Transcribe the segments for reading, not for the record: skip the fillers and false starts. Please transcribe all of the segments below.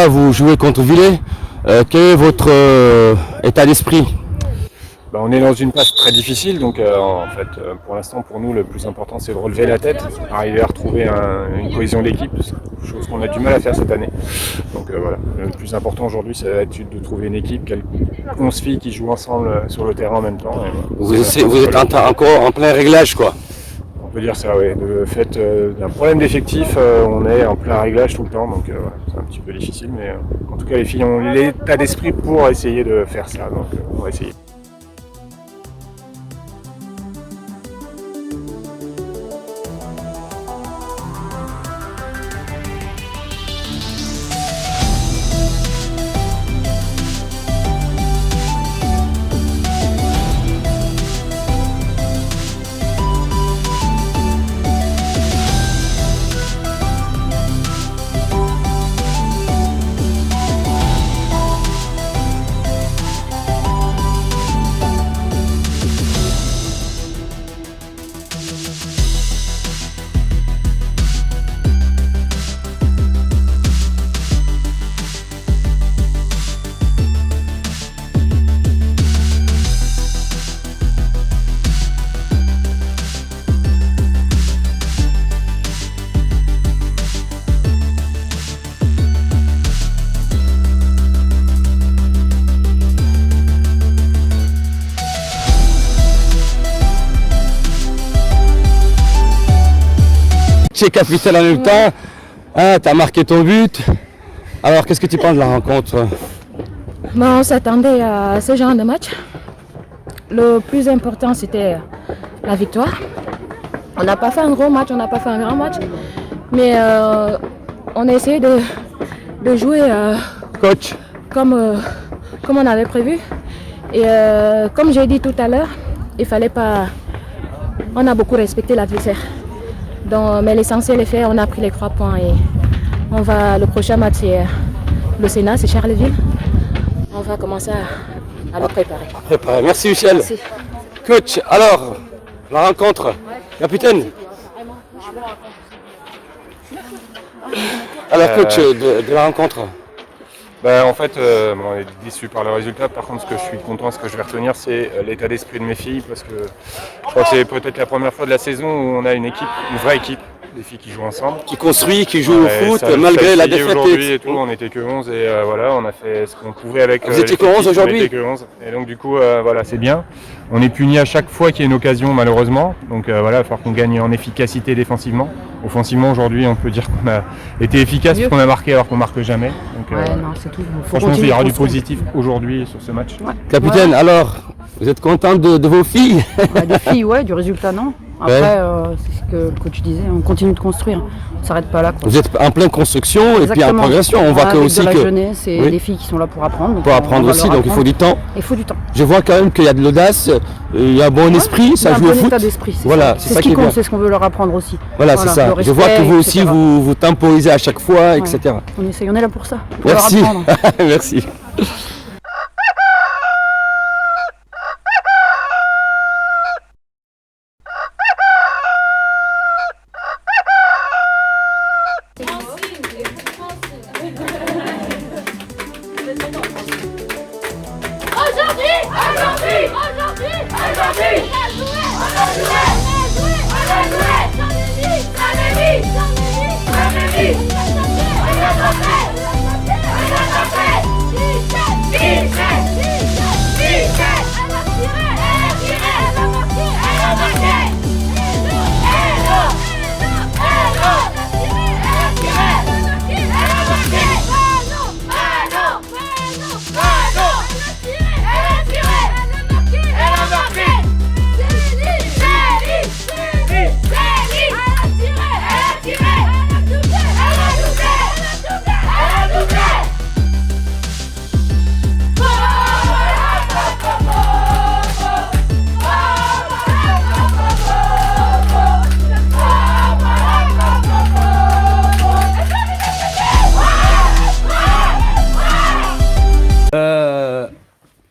Là, vous jouez contre Villers. Quel est votre état d'esprit? On est dans une passe très difficile, donc pour l'instant pour nous le plus important c'est de relever la tête, arriver à retrouver une cohésion d'équipe, chose qu'on a du mal à faire cette année. Donc voilà, le plus important aujourd'hui ça va être de trouver une équipe, 11 filles qui jouent ensemble sur le terrain en même temps. Vous êtes encore en plein réglage quoi. On peut dire ça, oui. Le fait d'un problème d'effectif, on est en plein réglage tout le temps, donc voilà, c'est un petit peu difficile, mais en tout cas les filles ont l'état d'esprit pour essayer de faire ça, donc on va essayer. Tu es capitaine en même temps, hein, tu as marqué ton but. Alors qu'est-ce que tu penses de la rencontre? On s'attendait à ce genre de match. Le plus important c'était la victoire. On n'a pas fait un gros match, on n'a pas fait un grand match, mais on a essayé de jouer Coach, comme on avait prévu. Et comme j'ai dit tout à l'heure, il fallait pas. On a beaucoup respecté l'adversaire. Mais l'essentiel est fait, on a pris les 3 points et le prochain match c'est le Sénat, c'est Charleville. On va commencer à le préparer. Merci Michel. Merci. Coach, alors, la rencontre, capitaine. Alors coach, de la rencontre. En fait, on est déçu par le résultat. Par contre, ce que je suis content, ce que je vais retenir, c'est l'état d'esprit de mes filles, parce que je crois que c'est peut-être la première fois de la saison où on a une vraie équipe, des filles qui jouent ensemble. Qui construit, qui joue au foot, Ça malgré la essayé défaite. Aujourd'hui et tout, on n'était que 11 et voilà, on a fait ce qu'on pouvait avec. Vous étiez que 11 aujourd'hui? On était que 11. Et donc du coup, voilà, c'est bien. On est puni à chaque fois qu'il y a une occasion, malheureusement. Donc voilà, il va falloir qu'on gagne en efficacité défensivement. Offensivement, aujourd'hui, on peut dire qu'on a été efficace parce qu'on a marqué alors qu'on marque jamais. Donc, Non, c'est tout. franchement, il y aura du positif aujourd'hui sur ce match. Ouais. Capitaine, alors, vous êtes content de vos filles? Des filles, ouais, du résultat, non. Après, c'est ce que le coach disait, on continue de construire. On ne s'arrête pas là, quoi. Vous êtes en pleine construction et puis en Exactement. progression. On voit que avec aussi de la que jeunesse et des filles qui sont là pour apprendre. pour apprendre aussi, donc il faut du temps. Il faut du temps. Je vois quand même qu'il y a de l'audace, il y a un bon esprit, ça joue au un bon foot. état d'esprit, Voilà, c'est ce qui compte, c'est ce qu'on veut leur apprendre aussi. Voilà, c'est ça. le Je vois que respect, vous aussi, etc. vous temporisez à chaque fois, etc. On essaye, on est là pour ça. Pour Merci. leur apprendre. Merci.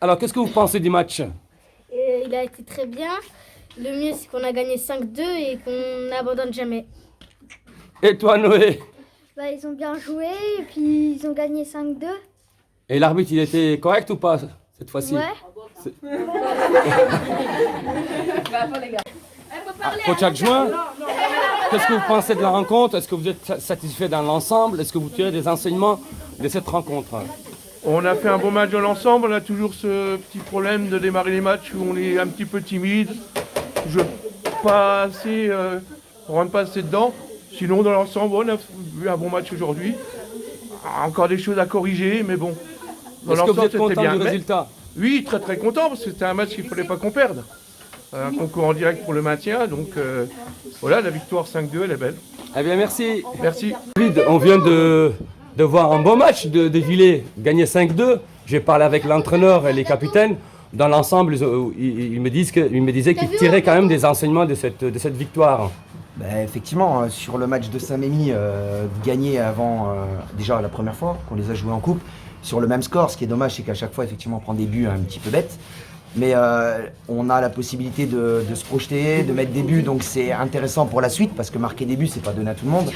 Alors, qu'est-ce que vous pensez du match? Il a été très bien. Le mieux, c'est qu'on a gagné 5-2 et qu'on n'abandonne jamais. Et toi, Noé? Ils ont bien joué et puis ils ont gagné 5-2. Et l'arbitre, il était correct ou pas cette fois-ci? Ouais. Coach adjoint, qu'est-ce que vous pensez de la rencontre? Est-ce que vous êtes satisfait dans l'ensemble? Est-ce que vous tirez des enseignements de cette rencontre? On a fait un bon match dans l'ensemble, on a toujours ce petit problème de démarrer les matchs où on est un petit peu timide. On rentre pas assez dedans. Sinon, dans l'ensemble, on a vu un bon match aujourd'hui. Encore des choses à corriger, mais bon. Dans Est-ce que vous l'ensemble, êtes content du résultat? Oui, très très content, parce que c'était un match qu'il ne fallait pas qu'on perde. Un concours en direct pour le maintien, donc voilà, la victoire 5-2, elle est belle. Eh bien, merci. Merci. David, on vient de voir un bon match de Villers, gagner 5-2. J'ai parlé avec l'entraîneur et les capitaines. Dans l'ensemble, ils me disaient qu'ils tiraient quand même des enseignements de cette victoire. Effectivement, sur le match de Saint-Mémy, gagné avant, déjà la première fois qu'on les a joués en coupe, sur le même score. Ce qui est dommage, c'est qu'à chaque fois, effectivement, on prend des buts un petit peu bêtes. Mais on a la possibilité de se projeter, de mettre des buts, donc c'est intéressant pour la suite, parce que marquer des buts, c'est pas donné à tout le monde.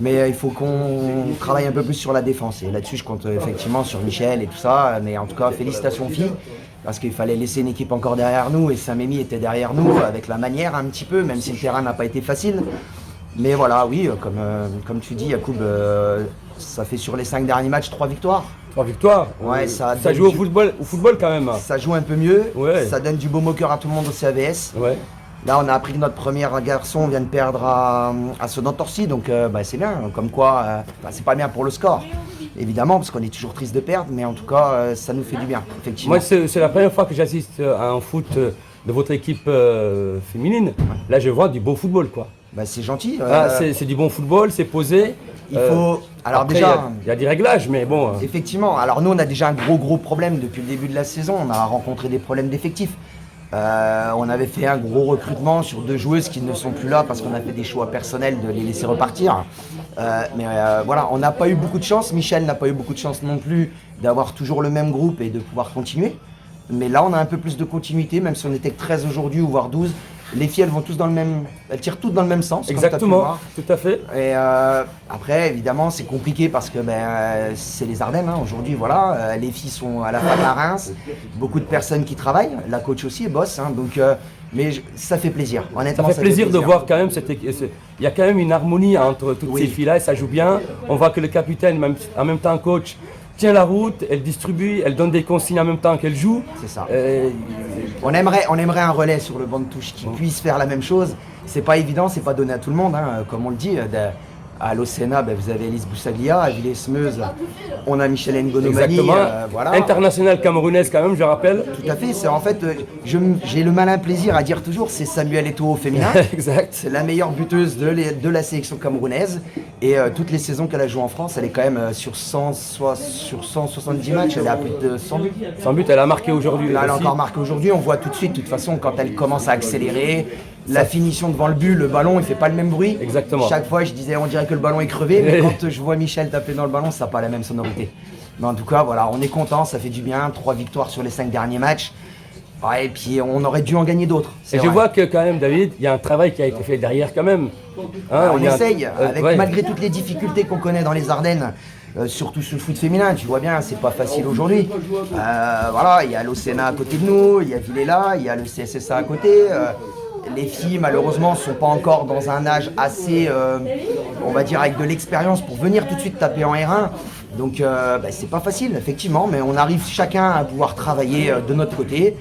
Mais il faut qu'on travaille un peu plus sur la défense. Et là-dessus, je compte effectivement sur Michel et tout ça. Mais en tout cas, félicitations aux filles, parce qu'il fallait laisser une équipe encore derrière nous. Et Saint-Mémy était derrière nous, avec la manière un petit peu, même si le terrain n'a pas été facile. Mais voilà, oui, comme tu dis, Yacoub, ça fait sur les 5 derniers matchs 3 victoires. 3 victoires. Ouais, ça joue au football quand même. Ça joue un peu mieux, Ouais. Ça donne du beau moqueur à tout le monde au CAVS. Ouais. Là, on a appris que notre premier garçon vient de perdre à Sedan-Torcy, donc c'est bien. Comme quoi, c'est pas bien pour le score, évidemment, parce qu'on est toujours triste de perdre, mais en tout cas, ça nous fait du bien, effectivement. Moi, c'est la première fois que j'assiste à un foot de votre équipe féminine. Là, je vois du beau football, quoi. C'est gentil. C'est du bon football, c'est posé. Il faut. Alors après, déjà, il y a des réglages, mais bon. Effectivement. Alors nous, on a déjà un gros problème depuis le début de la saison. On a rencontré des problèmes d'effectifs. On avait fait un gros recrutement sur 2 joueuses qui ne sont plus là parce qu'on a fait des choix personnels de les laisser repartir. Mais voilà, on n'a pas eu beaucoup de chance. Michel n'a pas eu beaucoup de chance non plus d'avoir toujours le même groupe et de pouvoir continuer. Mais là, on a un peu plus de continuité, même si on était que 13 aujourd'hui ou voire 12. Les filles, elles vont tous elles tirent toutes dans le même sens. Exactement, tout à fait. Et après, évidemment, c'est compliqué parce que c'est les Ardennes aujourd'hui. Voilà, les filles sont à la fac à Reims, beaucoup de personnes qui travaillent. La coach aussi bosse, donc. Mais ça fait plaisir. Honnêtement, ça fait plaisir de voir quand même il y a quand même une harmonie entre toutes ces filles-là et ça joue bien. On voit que le capitaine, en même temps coach, tient la route, elle distribue, elle donne des consignes en même temps qu'elle joue. C'est ça. On aimerait un relais sur le banc de touche qui puisse faire la même chose. C'est pas évident, c'est pas donné à tout le monde, comme on le dit. À l'Océana, vous avez Elise Boussaglia, à Villers-Semeuse, on a Michel Ngonomani. Exactement. Voilà. Internationale camerounaise quand même, je rappelle. Tout à fait, c'est en fait, j'ai le malin plaisir à dire toujours, c'est Samuel Eto'o au féminin. Exact. C'est la meilleure buteuse de la sélection camerounaise. Et toutes les saisons qu'elle a joué en France, elle est quand même sur 170 matchs, elle est à plus de 100 buts. 100 buts, elle a marqué aujourd'hui. Elle a encore marqué aujourd'hui, on voit tout de suite, de toute façon, quand elle commence à accélérer, la finition devant le but, le ballon, il fait pas le même bruit. Exactement. Chaque fois, je disais, on dirait que le ballon est crevé, mais quand je vois Michel taper dans le ballon, ça n'a pas la même sonorité. Mais en tout cas, voilà, on est content, ça fait du bien. 3 victoires sur les 5 derniers matchs. Ouais, et puis on aurait dû en gagner d'autres. Et je vois que quand même, David, il y a un travail qui a été fait derrière quand même. On essaye, malgré toutes les difficultés qu'on connaît dans les Ardennes. Surtout sur le foot féminin, tu vois bien, c'est pas facile aujourd'hui. Voilà, il y a l'Océana à côté de nous, il y a Villela, il y a le CSSA à côté. Les filles, malheureusement, ne sont pas encore dans un âge assez, on va dire, avec de l'expérience pour venir tout de suite taper en R1. Donc, c'est pas facile, effectivement, mais on arrive chacun à pouvoir travailler de notre côté.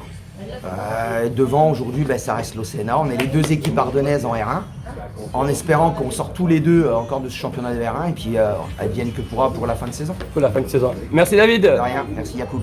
Devant, aujourd'hui, ça reste l'Océana. On est les 2 équipes ardennaises en R1, en espérant qu'on sorte tous les 2 encore de ce championnat de R1 et puis advienne que pourra pour la fin de saison. Pour la fin de saison. Merci David. De rien, merci Yacoub.